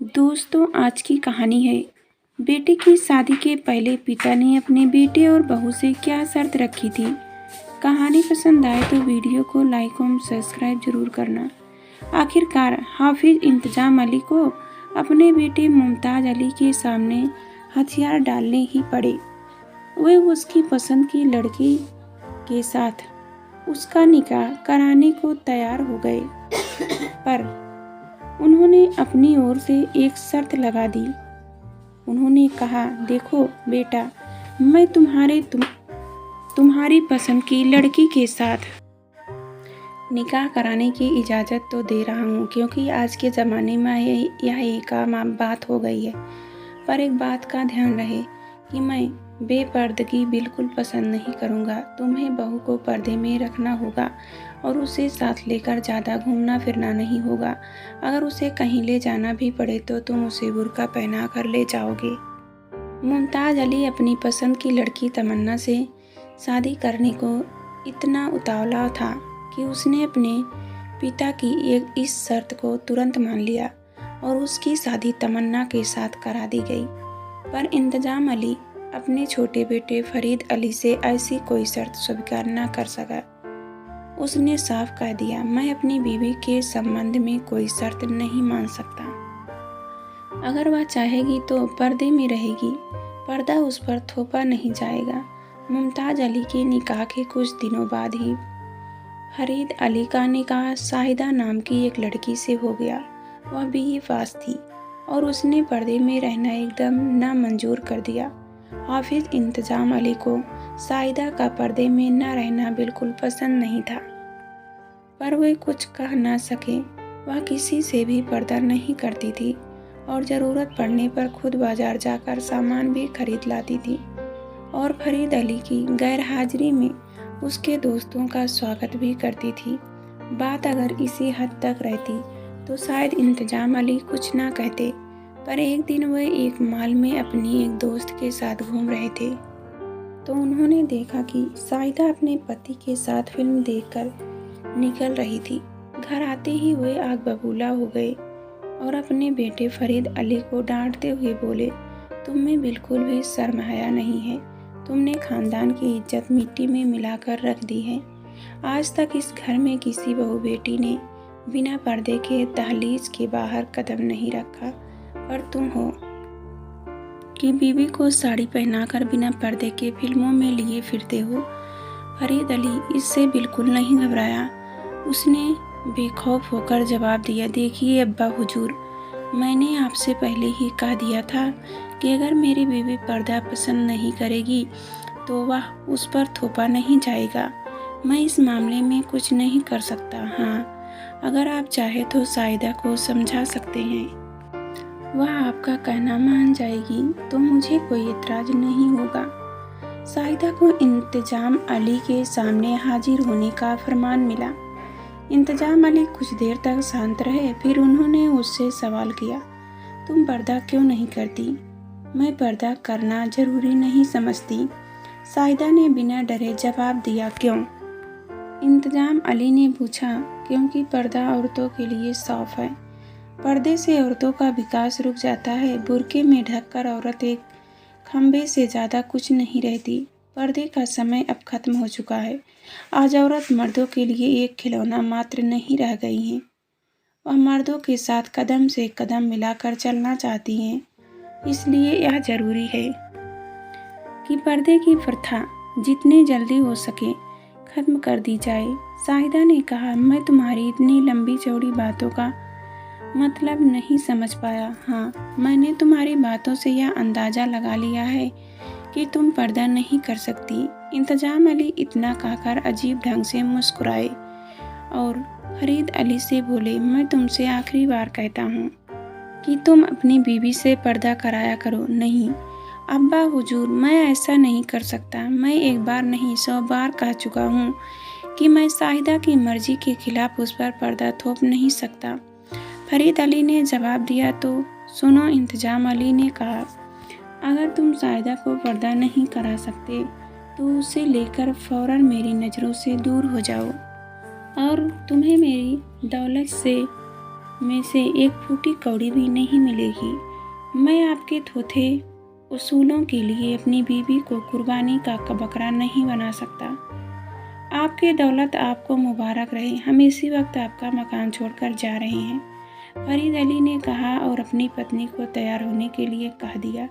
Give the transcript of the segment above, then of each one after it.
दोस्तों, आज की कहानी है बेटे की शादी के पहले पिता ने अपने बेटे और बहू से क्या शर्त रखी थी। कहानी पसंद आए तो वीडियो को लाइक और सब्सक्राइब जरूर करना। आखिरकार हाफिज इंतजाम अली को अपने बेटे मुमताज अली के सामने हथियार डालने ही पड़े। वे उसकी पसंद की लड़की के साथ उसका निकाह कराने को तैयार हो गए, पर उन्होंने अपनी ओर से एक शर्त लगा दी। उन्होंने कहा, देखो बेटा, मैं तुम्हारी पसंद की लड़की के साथ निकाह कराने की इजाज़त तो दे रहा हूँ, क्योंकि आज के ज़माने में यह एक आम बात हो गई है। पर एक बात का ध्यान रहे कि मैं बेपर्दगी बिल्कुल पसंद नहीं करूँगा। तुम्हें बहू को पर्दे में रखना होगा और उसे साथ लेकर ज़्यादा घूमना फिरना नहीं होगा। अगर उसे कहीं ले जाना भी पड़े तो तुम उसे बुर्का पहना कर ले जाओगे। मुमताज अली अपनी पसंद की लड़की तमन्ना से शादी करने को इतना उतावला था कि उसने अपने पिता की इस शर्त को तुरंत मान लिया और उसकी शादी तमन्ना के साथ करा दी गई। पर इंतजाम अली अपने छोटे बेटे फरीद अली से ऐसी कोई शर्त स्वीकार न कर सका। उसने साफ कह दिया, मैं अपनी बीवी के संबंध में कोई शर्त नहीं मान सकता। अगर वह चाहेगी तो पर्दे में रहेगी, पर्दा उस पर थोपा नहीं जाएगा। मुमताज अली के निकाह के कुछ दिनों बाद ही फरीद अली का निकाह शाहिदा नाम की एक लड़की से हो गया। वह BA पास थी और उसने पर्दे में रहना एकदम नामंजूर कर दिया। हाफिज इंतजाम अली को शाहिदा का पर्दे में न रहना बिल्कुल पसंद नहीं था, पर वे कुछ कह न सके। वह किसी से भी पर्दा नहीं करती थी और ज़रूरत पड़ने पर खुद बाजार जाकर सामान भी खरीद लाती थी और फरीद अली की गैर हाजिरी में उसके दोस्तों का स्वागत भी करती थी। बात अगर इसी हद तक रहती तो शायद इंतजाम अली कुछ ना कहते, पर एक दिन वह एक मॉल में अपनी एक दोस्त के साथ घूम रहे थे तो उन्होंने देखा कि शाहिदा अपने पति के साथ फिल्म देखकर निकल रही थी। घर आते ही वे आग बबूला हो गए और अपने बेटे फरीद अली को डांटते हुए बोले, तुम में बिल्कुल भी शर्म हया नहीं है। तुमने खानदान की इज्जत मिट्टी में मिलाकर रख दी है। आज तक इस घर में किसी बहू बेटी ने बिना पर्दे के दहलीज के बाहर कदम नहीं रखा, पर तुम हो कि बीवी को साड़ी पहनाकर बिना पर्दे के फिल्मों में लिए फिरते हो। फरीद अली इससे बिल्कुल नहीं घबराया। उसने बेखौफ होकर जवाब दिया, देखिए अब्बा हुजूर, मैंने आपसे पहले ही कह दिया था कि अगर मेरी बीवी पर्दा पसंद नहीं करेगी तो वह उस पर थोपा नहीं जाएगा। मैं इस मामले में कुछ नहीं कर सकता। हाँ, अगर आप चाहे तो शाहिदा को समझा सकते हैं, वह आपका कहना मान जाएगी तो मुझे कोई एतराज नहीं होगा। शाहिदा को इंतजाम अली के सामने हाजिर होने का फरमान मिला। इंतजाम अली कुछ देर तक शांत रहे, फिर उन्होंने उससे सवाल किया, तुम पर्दा क्यों नहीं करती? मैं पर्दा करना जरूरी नहीं समझती। शाहिदा ने बिना डरे जवाब दिया, क्यों? इंतजाम अली ने पूछा, क्योंकि पर्दा औरतों के लिए साफ है। पर्दे से औरतों का विकास रुक जाता है। बुर्के में ढककर औरत एक खंबे से ज़्यादा कुछ नहीं रहती। पर्दे का समय अब खत्म हो चुका है। आज औरत मर्दों के लिए एक खिलौना मात्र नहीं रह गई हैं। वह मर्दों के साथ कदम से कदम मिलाकर चलना चाहती हैं। इसलिए यह ज़रूरी है कि पर्दे की प्रथा जितनी जल्दी हो सके खत्म कर दी जाए। शाहिदा ने कहा, मैं तुम्हारी इतनी लंबी चौड़ी बातों का मतलब नहीं समझ पाया। हाँ, मैंने तुम्हारी बातों से यह अंदाज़ा लगा लिया है कि तुम पर्दा नहीं कर सकती। इंतजाम अली इतना कहकर अजीब ढंग से मुस्कुराए और फरीद अली से बोले, मैं तुमसे आखिरी बार कहता हूँ कि तुम अपनी बीवी से पर्दा कराया करो। नहीं अब्बा हुजूर, मैं ऐसा नहीं कर सकता। मैं एक बार नहीं 100 बार कह चुका हूँ कि मैं शाहिदा की मर्जी के खिलाफ उस पर पर्दा थोप नहीं सकता। फरीद अली ने जवाब दिया, तो सुनो, इंतजाम अली ने कहा, अगर तुम शाहिदा को पर्दा नहीं करा सकते तो उसे लेकर फौरन मेरी नज़रों से दूर हो जाओ और तुम्हें मेरी दौलत से में से एक फूटी कौड़ी भी नहीं मिलेगी। मैं आपके थोथे उसूलों के लिए अपनी बीवी को कुर्बानी का बकरा नहीं बना सकता। आपकी दौलत आपको मुबारक रहे। हम इसी वक्त आपका मकान छोड़कर जा रहे हैं, फरीद अली ने कहा और अपनी पत्नी को तैयार होने के लिए कह दिया।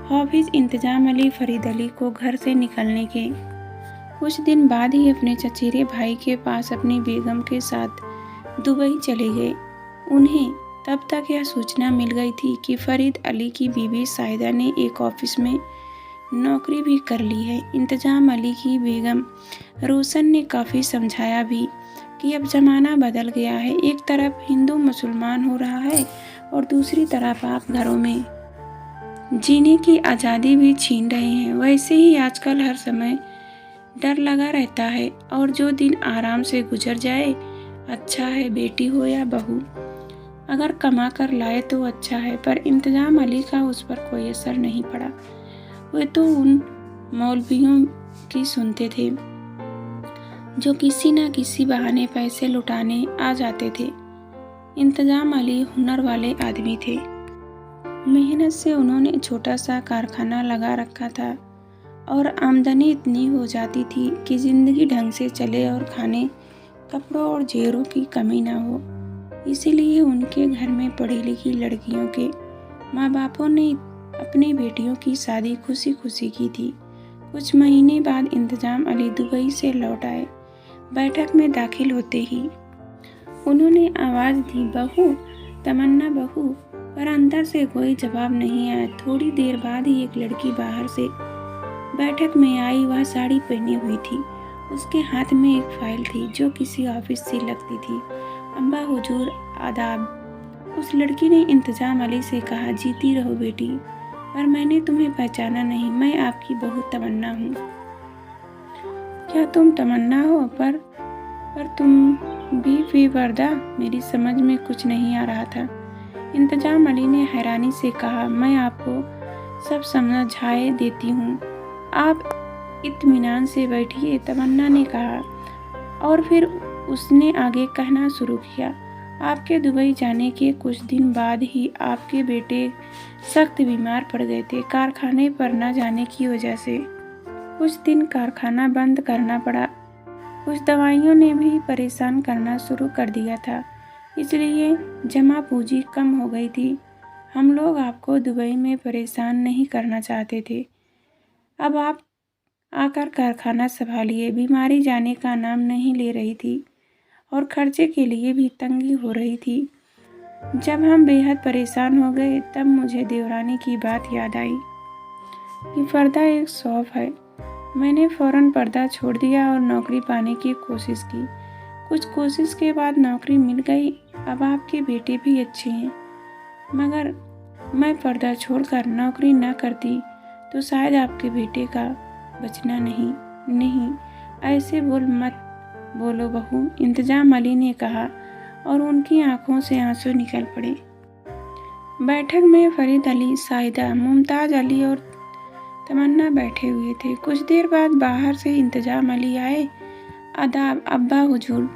हाफिज इंतजाम अली फरीद अली को घर से निकलने के कुछ दिन बाद ही अपने चचेरे भाई के पास अपनी बेगम के साथ दुबई चले गए। उन्हें तब तक यह सूचना मिल गई थी कि फरीद अली की बीवी साहिदा ने एक ऑफिस में नौकरी भी कर ली है। इंतजाम अली की बेगम रोशन ने काफ़ी समझाया भी कि अब ज़माना बदल गया है। एक तरफ हिंदू मुसलमान हो रहा है और दूसरी तरफ आप घरों में जीने की आज़ादी भी छीन रहे हैं। वैसे ही आजकल हर समय डर लगा रहता है और जो दिन आराम से गुजर जाए अच्छा है, बेटी हो या बहू, अगर कमा कर लाए तो अच्छा है। पर इंतजाम अली का उस पर कोई असर नहीं पड़ा। वे तो उन मौलवियों की सुनते थे जो किसी न किसी बहाने पैसे लुटाने आ जाते थे। इंतजाम अली हुनर वाले आदमी थे। मेहनत से उन्होंने छोटा सा कारखाना लगा रखा था और आमदनी इतनी हो जाती थी कि जिंदगी ढंग से चले और खाने, कपड़ों और जेवरों की कमी ना हो। इसीलिए उनके घर में पढ़ी लिखी लड़कियों के माँ बापों ने अपनी बेटियों की शादी खुशी खुशी की थी। कुछ महीने बाद इंतजाम अली दुबई से लौट आए। बैठक में दाखिल होते ही उन्होंने आवाज़ दी, बहू, तमन्ना बहू, पर अंदर से कोई जवाब नहीं आया। थोड़ी देर बाद ही एक लड़की बाहर से बैठक में आई। वह साड़ी पहनी हुई थी। उसके हाथ में एक फाइल थी जो किसी ऑफिस से लगती थी। अम्बा हुजूर आदाब। उस लड़की ने इंतजाम अली से कहा, जीती रहो बेटी, पर मैंने तुम्हें पहचाना नहीं। मैं आपकी बहू तमन्ना हूँ। क्या तुम तमन्ना हो? पर तुम भी बेपर्दा? मेरी समझ में कुछ नहीं आ रहा था। इंतजाम अली ने हैरानी से कहा, मैं आपको सब समझाए देती हूँ, आप इत्मीनान से बैठिए, तमन्ना ने कहा। और फिर उसने आगे कहना शुरू किया, आपके दुबई जाने के कुछ दिन बाद ही आपके बेटे सख्त बीमार पड़ गए थे। कारखाने पर न जाने की वजह से कुछ दिन कारखाना बंद करना पड़ा। कुछ दवाइयों ने भी परेशान करना शुरू कर दिया था, इसलिए जमा पूंजी कम हो गई थी। हम लोग आपको दुबई में परेशान नहीं करना चाहते थे। अब आप आकर कारखाना संभालिए। बीमारी जाने का नाम नहीं ले रही थी और खर्चे के लिए भी तंगी हो रही थी। जब हम बेहद परेशान हो गए तब मुझे देवरानी की बात याद आई कि पर्दा एक शौक है। मैंने फौरन पर्दा छोड़ दिया और नौकरी पाने की कोशिश की। कुछ कोशिश के बाद नौकरी मिल गई। अब आपके बेटे भी अच्छे हैं, मगर मैं पर्दा छोड़कर नौकरी न करती तो शायद आपके बेटे का बचना नहीं, ऐसे मत बोलो बहू, इंतजाम अली ने कहा और उनकी आंखों से आंसू निकल पड़े। बैठक में फरीद अली, साहिदा, मुमताज अली और तमन्ना बैठे हुए थे। कुछ देर बाद बाहर से इंतजाम अली आए। आदाब अब्बा हुजूर।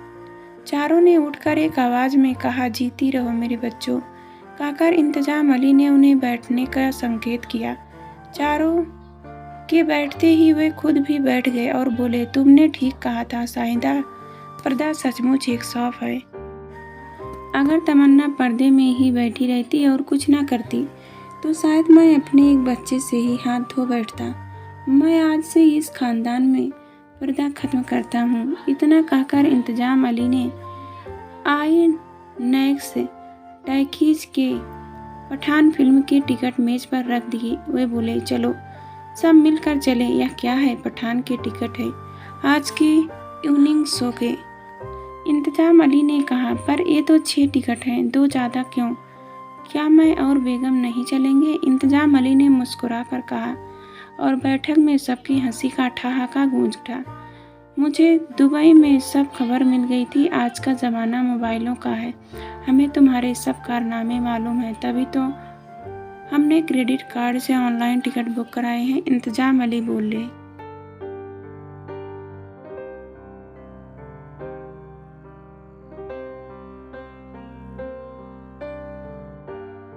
चारों ने उठकर एक आवाज़ में कहा, जीती रहो मेरे बच्चों। कहकर इंतजाम अली ने उन्हें बैठने का संकेत किया। चारों के बैठते ही वे खुद भी बैठ गए और बोले, तुमने ठीक कहा था साहिदा, पर्दा सचमुच एक शौक है। अगर तमन्ना पर्दे में ही बैठी रहती और कुछ ना करती तो शायद मैं अपने एक बच्चे से ही हाथ धो बैठता। मैं आज से इस खानदान में पर्दा खत्म करता हूँ। इतना कहकर इंतजाम अली ने आईनॉक्स टैकीज के पठान फिल्म की टिकट मेज पर रख दिए। वे बोले, चलो सब मिलकर चले। यह क्या है? पठान के टिकट है आज के इवनिंग शो के। इंतजाम अली ने कहा, पर ये तो 6 टिकट हैं, 2 ज़्यादा क्यों? क्या मैं और बेगम नहीं चलेंगे? इंतजाम अली ने मुस्कुरा कर कहा और बैठक में सबकी हंसी का ठहाका गूंज उठा। मुझे दुबई में सब खबर मिल गई थी। आज का ज़माना मोबाइलों का है। हमें तुम्हारे सब कारनामे मालूम है, तभी तो हमने क्रेडिट कार्ड से ऑनलाइन टिकट बुक कराए हैं। इंतजाम अली बोले।